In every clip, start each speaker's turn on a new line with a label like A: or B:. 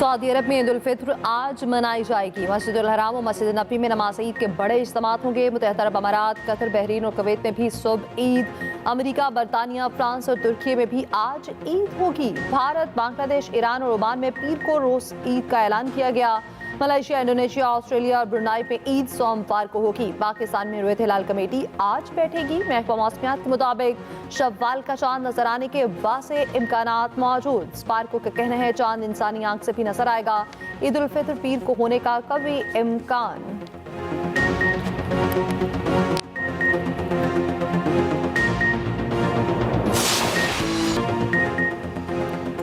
A: Saudi अरब में ईद उल फित्र आज मनाई जाएगी। मस्जिद उल हराम और मस्जिद नबी में नमाज ईद के बड़े इज्तिमात होंगे। मुत्तहदा अरब अमारात, कतर, बहरीन और कुवैत में भी सुबह ईद। अमेरिका, बरतानिया, फ्रांस और तुर्की में भी आज ईद होगी। भारत, बांग्लादेश, ईरान और ओमान में पीर को रोज ईद का ऐलान किया गया। मलेशिया, इंडोनेशिया, ऑस्ट्रेलिया और ब्रुनाई में ईद सोमवार को होगी। पाकिस्तान में रुयत हिलाल कमेटी आज बैठेगी। महकमा मौसमियात के मुताबिक शव्वाल का चांद नजर आने के वासे इम्कानात मौजूद। स्पार्को का कहना है चांद इंसानी आंख से भी नजर आएगा। ईद उल फित्र पीर को होने का कभी इम्कान।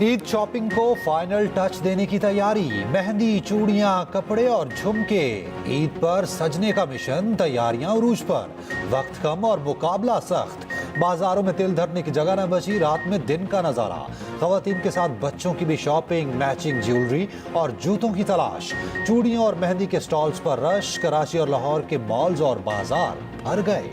B: ईद शॉपिंग को फाइनल टच देने की तैयारी। मेहंदी, चूड़ियां, कपड़े और झुमके। ईद पर सजने का मिशन, तैयारियां उरूज पर। वक्त कम और मुकाबला सख्त। बाजारों में तिल धरने की जगह न बची। रात में दिन का नजारा। खवातीन के साथ बच्चों की भी शॉपिंग, मैचिंग ज्वेलरी और जूतों की तलाश। चूड़ियों और मेहंदी के स्टॉल्स पर रश। कराची और लाहौर के मॉल्स और बाजार भर गए।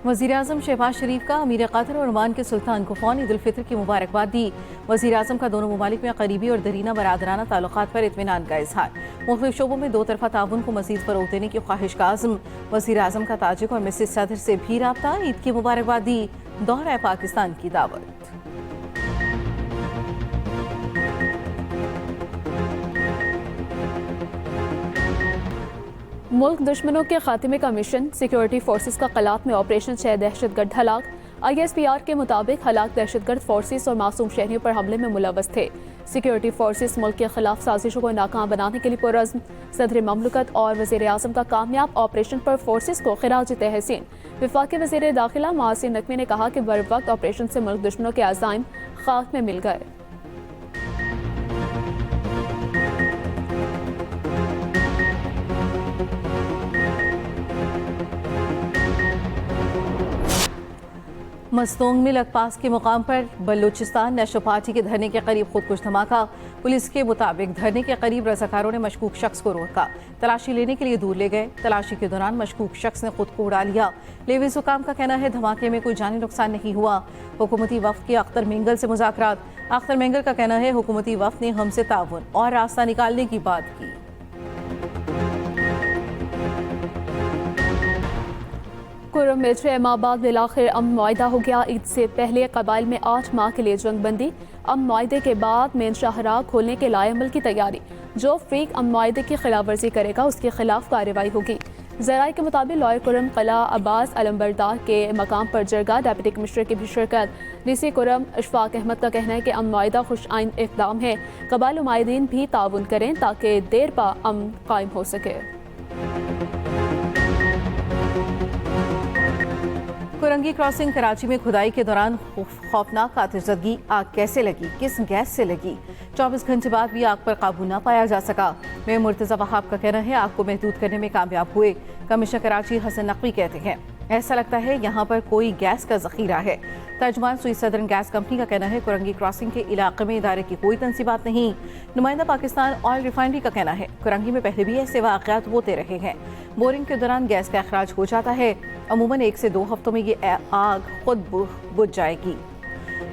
C: वज़ीर-ए-आज़म शहबाज शरीफ का अमीर कतर और ओमान के सुल्तान को फ़ौन ईद उल फित्र की मुबारकबाद दी। वज़ीर-ए-आज़म का दोनों ममालिक में करीबी और दरीना बरादराना ताल्लुकात पर इत्मीनान का इजहार। मुख्तलिफ शोबों में दो तरफा ताउन को मज़ीद फ़रोग़ देने की ख्वाहिश का आज़म। वज़ीर-ए-आज़म का ताजिक और मिसिस सदर से भी राब्ता। ईद की मुबारकबाद दी। दौरा पाकिस्तान की दावत। मुल्क दुश्मनों के खात्मे का मिशन। सिक्योरिटी फोर्सेस का कलात में ऑपरेशन 6 दहशतगर्द हलाक। ISPR के मुताबिक हलाक दहशतगर्द फोर्सेस और मासूम शहरियों पर हमले में मुलव्वस थे। सिक्योरिटी फोर्सेस मुल्क के खिलाफ साजिशों को नाकाम बनाने के लिए पुरअज़्म। सदर ममलकत और वज़ीर-ए-आज़म का कामयाब ऑपरेशन पर फोर्सेस को खिराज तहसीन। वफाकी वज़ीर दाखिला मोहसिन नकवी ने कहा कि बर वक्त ऑपरेशन से मुल्क दुश्मनों के अज़ाइम खाक में मिल गए। मस्तोंग में लकपास के मुकाम पर बलूचिस्तान नेशनल पार्टी के धरने के करीब खुदकुश धमाका। पुलिस के मुताबिक धरने के करीब रज़ाकारों ने मशकूक शख्स को रोका। तलाशी लेने के लिए दूर ले गए। तलाशी के दौरान मशकूक शख्स ने खुद को उड़ा लिया। लेविस हुकाम का कहना है धमाके में कोई जानी नुकसान नहीं हुआ। हुकूमती वफ़द के अख्तर मेंगल से मुज़ाकरात। अख्तर मेंगल का कहना है हुकूमती वफ़द ने हमसे ताउन और रास्ता निकालने की बात की। कुर्रम मिलिट्री इमाबाद में आखिर अमन मुआहिदा हो गया। ईद से पहले कबाइल में 8 माह के लिए जंग बंदी। अमन मुआहिदे के बाद मेन शाहराह खोलने के लाएमल की तैयारी। जो फ्रीक अमन मुआहिदे की खिलाफ वर्जी करेगा उसके खिलाफ कार्रवाई होगी। ज़राए के मुताबिक लॉयर कुर्रम कला अब्बास अलम्बरदार के मकाम पर जरगा। डिप्टी कमिश्नर की भी शिरकत। DC कुर्रम अशफाक अहमद का कहना है कि अमन मुआहिदा खुश आइन इक़दाम है। कबाइल नुमाइंदीन भी ताउन करें ताकि देर पा अमन कायम हो सके। कुरंगी क्रॉसिंग कराची में खुदाई के दौरान खौफनाक आतिशज़दगी। आग कैसे लगी, किस गैस से लगी? 24 घंटे बाद भी आग पर काबू न पाया जा सका। मेयर मुर्तज़ा वहाब का कहना है आग को महदूद करने में कामयाब हुए। कमिश्नर कराची हसन नकवी कहते हैं ऐसा लगता है यहाँ पर कोई गैस का जखीरा है। तर्जुमान सुई सदर्न गैस कंपनी का कहना है कुरंगी क्रॉसिंग के इलाके में इदारे की कोई तंसीबात नहीं। नुमाइंदा पाकिस्तान ऑयल रिफाइनरी का कहना है कुरंगी में पहले भी ऐसे वाक़यात होते रहे हैं। बोरिंग के दौरान गैस का अखराज हो जाता है। अमूमन 1 से 2 हफ्तों में ये आग खुद बुझ जाएगी।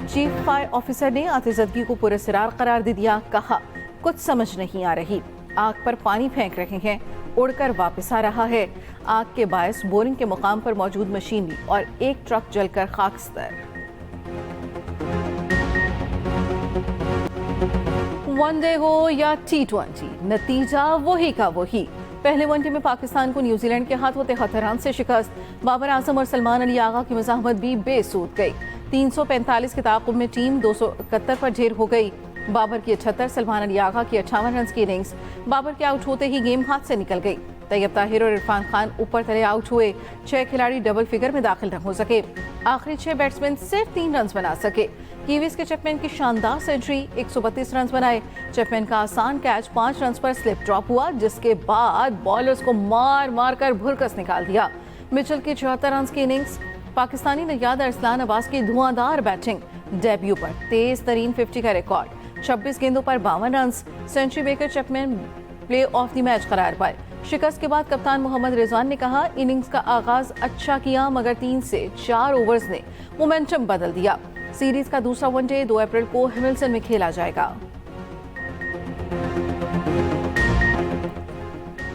C: चीफ फायर ऑफिसर ने आतिशज़दगी को पुरअसरार करार दे दिया। कहा कुछ समझ नहीं आ रही। आग पर पानी फेंक रहे हैं, उड़कर वापस आ रहा है। आग के बायस बोरिंग के मुकाम पर मौजूद मशीनरी और एक ट्रक जलकर खाकस्तर। वनडे हो या T20, नतीजा वही का वही। पहले वनडे में पाकिस्तान को न्यूजीलैंड के हाथों 73 रन से शिकस्त। बाबर आजम और सलमान अली आगा की मज़ाहमत भी बेसूद गई। 345 के ताक़ुब में टीम 271 पर ढेर हो गई। बाबर की 78, सलमान अली आगा की 58 रन की इनिंग्स। बाबर के आउट होते ही गेम हाथ से निकल गई। तैयब ताहिर और इरफान खान ऊपर तले आउट हुए। 6 खिलाड़ी डबल फिगर में दाखिल न हो सके। आखिरी 6 बैट्समैन सिर्फ 3 रन बना सके। कीवीज के चैपमैन की शानदार सेंचुरी, 132 रन बनाए। चैपमैन का आसान कैच 5 रन पर स्लिप ड्रॉप हुआ, जिसके बाद बॉलर्स को मार मार कर भुरकस निकाल दिया। मिचेल की 74 रन की इनिंग्स। पाकिस्तानी नैयाद अरसलान अब्बास की धुआंधार बैटिंग। डेब्यू पर तेज तरीन 50 का रिकॉर्ड। 26 गेंदों पर 52 run. Century Baker Chapman player of the match करार पाए। शिकस्त के बाद कप्तान मोहम्मद रिजवान ने कहा इनिंग्स का आगाज अच्छा किया मगर 3 से 4 ओवर्स ने मोमेंटम बदल दिया। सीरीज का दूसरा वनडे 2 अप्रैल को हिमिल्टन में खेला जाएगा।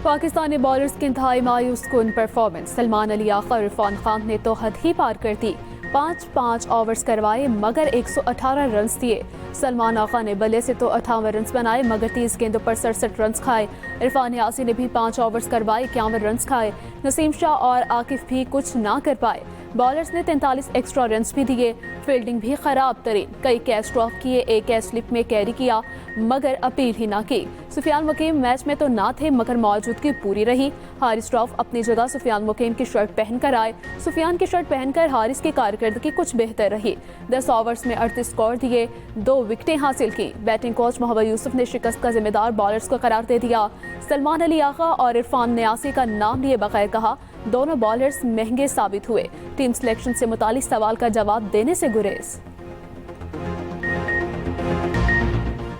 A: पाकिस्तानी बॉलर्स की इंतहाई मायूस कुन परफॉर्मेंस। सलमान अली आगा और इरफान खान ने तो हद ही पार कर दी। 5 ओवर्स करवाए मगर 118 रन दिए। सलमान आगा ने बल्ले से तो 58 रन बनाए मगर 30 गेंदों पर 67 रन खाए। इरफान यासी ने भी 5 ओवर्स करवाए 51 रन खाए। नसीम शाह और आकिफ भी कुछ ना कर पाए। बॉलर्स ने 43 एक्स्ट्रा रन भी दिए। फील्डिंग भी खराब तरीन, कई कैच ड्रॉप किए, एक कैच स्लिप में कैरी किया मगर अपील ही ना की। सुफियान मुकीम मैच में तो ना थे मगर मौजूदगी पूरी रही। हारिस रऊफ अपनी जगह सुफियान मुकीम की शर्ट पहनकर आए। सुफियान की शर्ट पहनकर हारिस की कारकर्दगी कुछ बेहतर रही। 10 ओवर्स में 38 स्कोर दिए, 2 विकेटें हासिल की। बैटिंग कोच मोहम्मद यूसुफ ने शिकस्त का जिम्मेदार बॉलर्स को करार दे दिया। सलमान अली आगा और इरफान न्यासी का नाम लिए बगैर कहा दोनों बॉलर्स महंगे साबित हुए। टीम सिलेक्शन से मुतालिक सवाल का जवाब देने से गुरेज।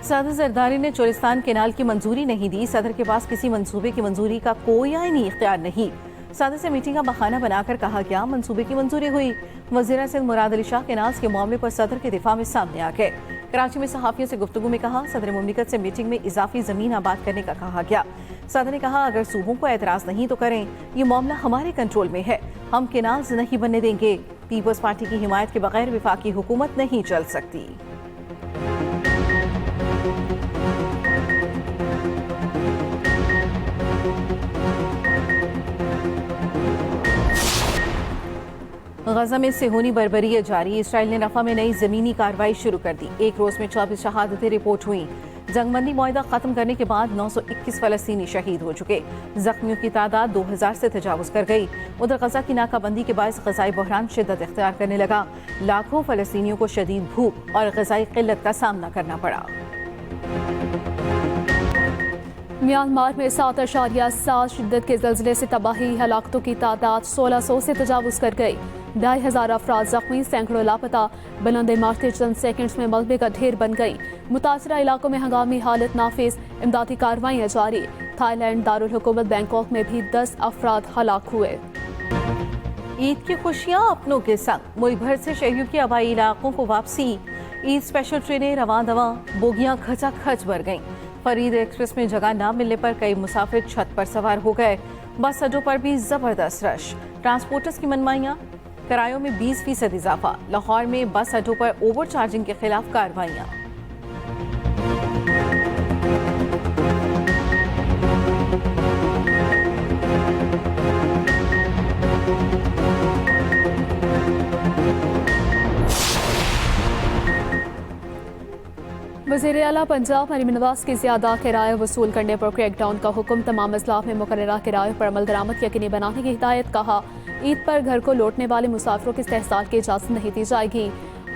C: सदर जरदारी ने चोलिस्तान केनाल की मंजूरी नहीं दी। सदर के पास किसी मंसूबे की मंजूरी का कोई आईनी इख्तियार नहीं। सदर से मीटिंग का बहाना बनाकर कहा गया मंसूबे की मंजूरी हुई। वज़ीर सिंध मुराद अली शाह केनाल्स के मामले पर सदर के दिफा में सामने आ गए। कराची में सहाफ़ियों से गुफ्तगू में कहा सदर मुमलिकत से मीटिंग में इजाफी ज़मीन आबाद करने का कहा गया। सदर ने कहा अगर सूबों को एतराज़ नहीं तो करें, ये मामला हमारे कंट्रोल में है, हम केनाल्स नहीं बनने देंगे। पीपल्स पार्टी की हिमायत के बगैर विफाकी हुकूमत नहीं चल सकती। गजा में सेहूनी बर्बरी जारी। इसराइल ने रफा में नई जमीनी कार्रवाई शुरू कर दी। एक रोज में 24 शहादतें रिपोर्ट हुई। जंगबंदी मुआहदा खत्म करने के बाद 921 फलस्तीनी शहीद हो चुके। जख्मियों की तादाद 2000 से तजावुज कर गई। उधर गजा की नाकाबंदी के बायस गजाई बहरान शिद्दत इख्तियार करने लगा। लाखों फलस्तीनियों को शदीद भूख और गजाई किल्लत का सामना करना पड़ा।
A: म्यांमार में 7.7 शिद्दत के जल्जले से तबाही, हलाकतों की तादाद 1600 से तजावुज कर गई। 2500 अफराद जख्मी, सैकड़ों लापता। बुलंद इमारतें चंद सेकंड्स में मलबे का ढेर बन गई। मुतासरा इलाकों में हंगामी हालत नाफिज, इमदादी कार्रवाइयाँ जारी। थाईलैंड दारुल हुकूमत बैंकॉक में भी 10 अफराद हलाक हुए।
C: ईद की खुशियाँ अपनों के संग, मुल्क भर से शहरियों की आबाई इलाकों को वापसी। ईद स्पेशल ट्रेनें रवां दवा, बोगियाँ खचाखच भर गईं। फरीद एक्सप्रेस में जगह न मिलने पर कई मुसाफिर छत पर सवार हो गए। बस अड्डों पर भी जबरदस्त रश। ट्रांसपोर्टर्स की मनमाइयाँ, किरायों में 20% इजाफा। लाहौर में बस अड्डों पर ओवर चार्जिंग के खिलाफ कार्रवाइयाँ।
A: वज़ीर आला पंजाब मरीम नवाज की ज़्यादा किराया वसूल करने पर क्रैकडाउन का हुक्म। तमाम अजलाह में मुकर्ररा किरायों पर अमल दरामद यकीनी बनाने की हिदायत। कहा ईद पर घर को लौटने वाले मुसाफिरों की इस्तेहसाल की इजाज़त नहीं दी जाएगी।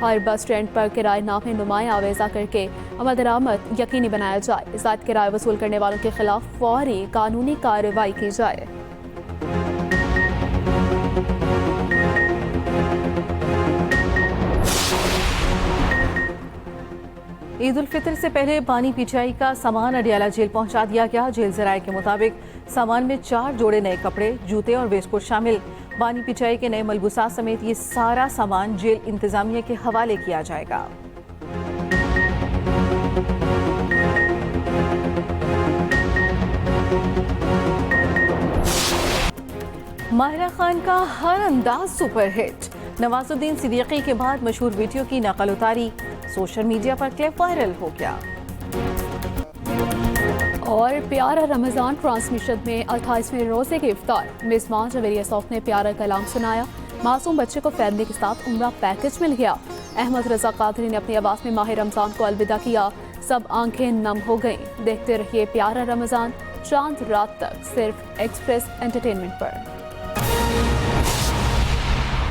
A: हर बस स्टैंड पर किराएनामे नुमाया आवेजा करके अमल दरामद यकीनी बनाया जाए। ज़ायद किराया वसूल करने वालों के खिलाफ फौरी कानूनी कार्रवाई की जाए।
C: ईद उल फितर से पहले बानी पिचाई का सामान अडियाला जेल पहुंचा दिया गया। जेल जराये के मुताबिक सामान में 4 जोड़े नए कपड़े, जूते और वेस्टकोट शामिल। बानी पिचाई के नए मलबूसात समेत ये सारा सामान जेल इंतजामिया के हवाले किया जाएगा। माहिरा खान का हर अंदाज सुपर हिट। नवाजुद्दीन सिद्दीकी के बाद मशहूर वीडियो की नकल उतारी, सोशल मीडिया पर क्लिप वायरल हो गया।
A: और प्यारा रमज़ान ट्रांसमिशन में 28वें रोजे के इफ्तार, मेज़बान जवेरिया सौफ ने प्यारा कलाम सुनाया। मासूम बच्चे को फैमिली के साथ उम्रा पैकेज मिल गया। अहमद रजा कादरी ने अपनी आवाज़ में माह रमज़ान को अलविदा किया। सब आंखें नम हो गईं। देखते रहिए प्यारा रमज़ान चांद रात तक, सिर्फ एक्सप्रेस एंटरटेनमेंट पर।